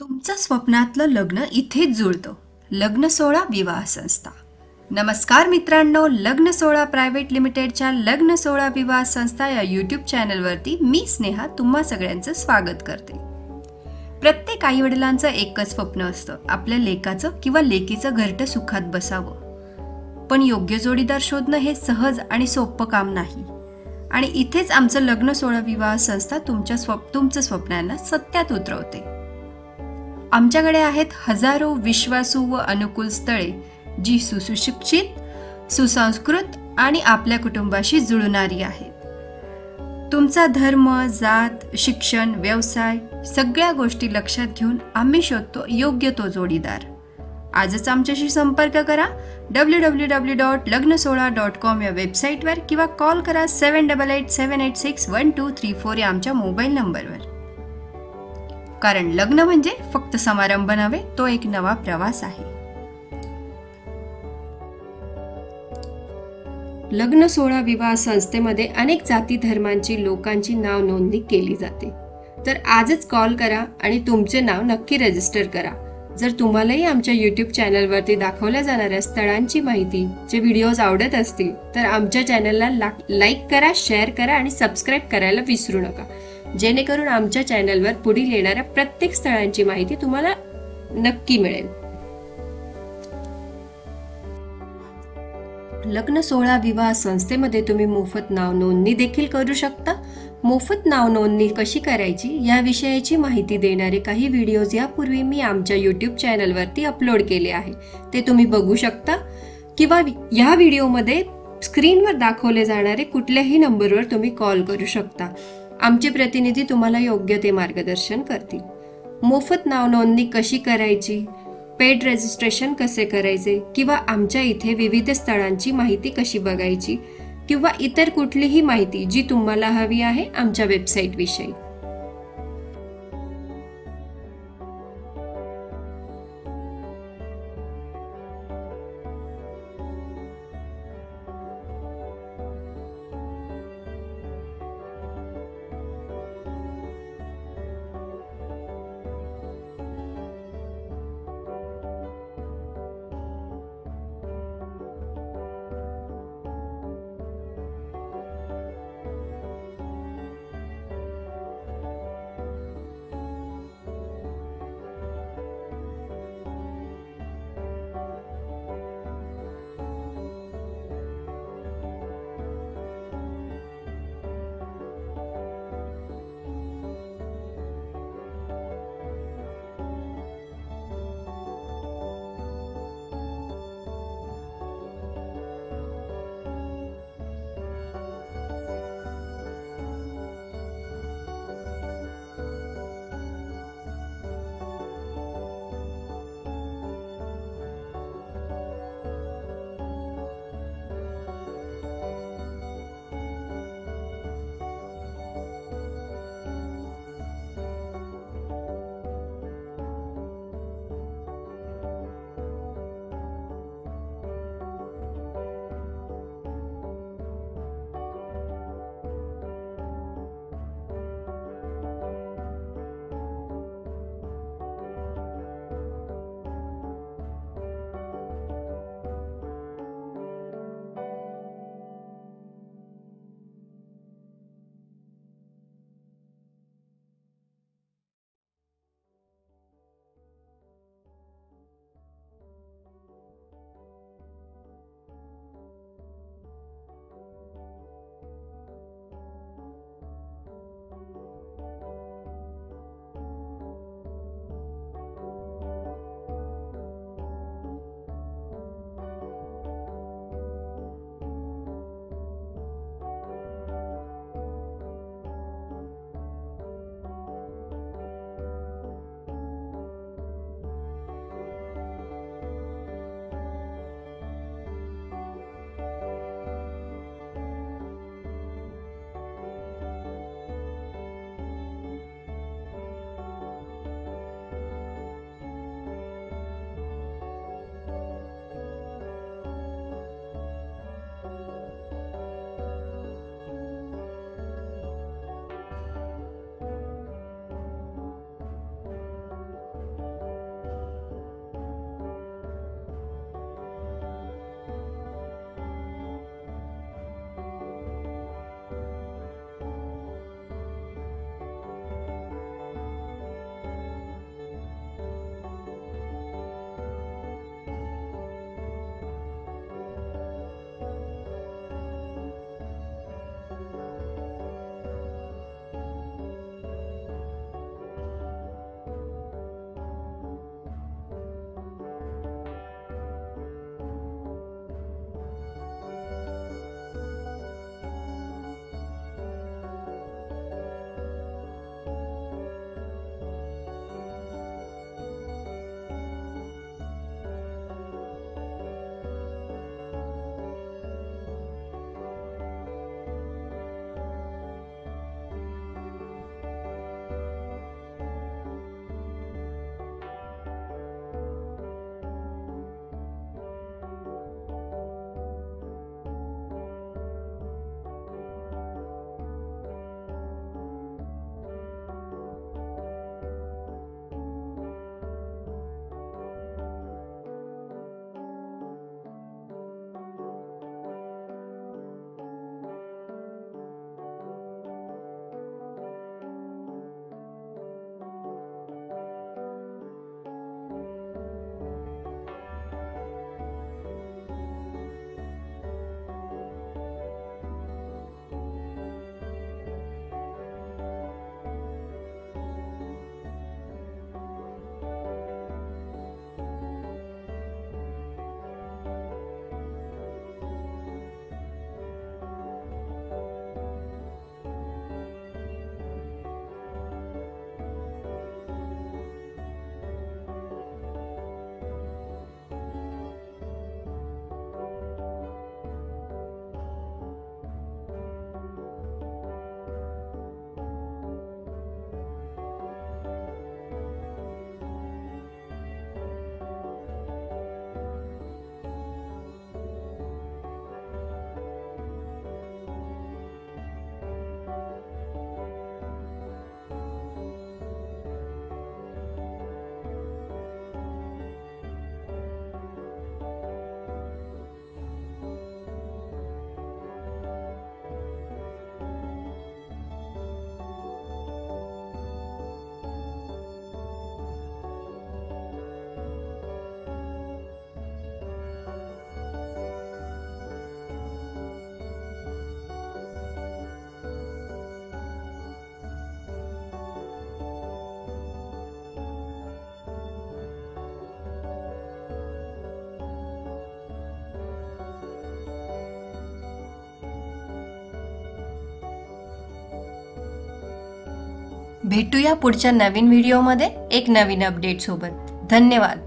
तुमचं स्वप्नातलं लग्न इथेच जुळतं. लग्न सोहळा विवाह संस्था. नमस्कार मित्रांनो, लग्न सोहळा प्रायव्हेट लिमिटेडच्या लग्न सोहळा विवाह संस्था या यूट्यूब चॅनलवरती मी स्नेहा तुम्हा सगळ्यांचं स्वागत करते. प्रत्येक आईवडिलांचं एकच स्वप्न असतं, आपल्या लेकाचं किंवा लेकीचं घरटं सुखात बसावं. पण योग्य जोडीदार शोधणं हे सहज आणि सोपं काम नाही. आणि इथेच आमचं लग्न सोहळा विवाह संस्था तुमचं स्वप्नांना सत्यात उतरवते. आमच्याकडे आहेत हजारो विश्वासू व अनुकूल स्थळे, जी सुशिक्षित, सुसंस्कृत आणि आपल्या कुटुंबाशी जुळणारी आहेत. तुमचा धर्म, जात, शिक्षण, व्यवसाय सगळ्या गोष्टी लक्षात घेऊन आम्ही शोधतो योग्य तो जोडीदार. आजच आमच्याशी संपर्क करा. www.lagnasohla.com या वेबसाईटवर किंवा कॉल करा 7887861234 या आमच्या मोबाईल नंबरवर. कारण लग्न म्हणजे फक्त समारंभ नव्हे, तो एक नवा प्रवास आहे. लग्न सोहळा विवाह संस्थेमध्ये अनेक जाती धर्मांची लोकांची नाव नोंदणी केली जाते. तर आजच कॉल करा आणि तुमचे नाव नक्की रजिस्टर करा. जर तुम्हालाही आमच्या यूट्यूब चॅनलवरती दाखवल्या जाणाऱ्या स्थळांची माहितीचे व्हिडिओज आवडत असतील तर आमच्या चॅनलला लाईक करा, शेअर करा आणि सबस्क्राईब करायला विसरू नका, जेणेकरून आमच्या चॅनलवर पुढील येणाऱ्या प्रत्येक स्थळांची माहिती तुम्हाला नक्की मिळेल. लग्न सोहळा विवाह संस्थेमध्ये तुम्ही मोफत नाव नोंदणी देखील करू शकता. मोफत नाव नोंदणी कशी करायची याविषयीची माहिती देणारे काही व्हिडिओज यापूर्वी मी आमच्या यूट्यूब चॅनलवरती अपलोड केले आहे, ते तुम्ही बघू शकता. किंवा या व्हिडिओमध्ये स्क्रीनवर दाखवले जाणारे कुठल्याही नंबरवर तुम्ही कॉल करू शकता. आमचे प्रतिनिधी तुम्हाला योग्य ते मार्गदर्शन करतील. मोफत नाव नोंदणी कशी करायची, पेड रजिस्ट्रेशन कसे करायचे, किंवा आमच्या इथे विविध स्थळांची माहिती कशी बघायची, किंवा इतर कुठलीही माहिती जी तुम्हाला हवी आहे आमच्या वेबसाईट विषयी. भेटूया पुढच्या नवीन व्हिडिओमध्ये एक नवीन अपडेट सोबत. धन्यवाद.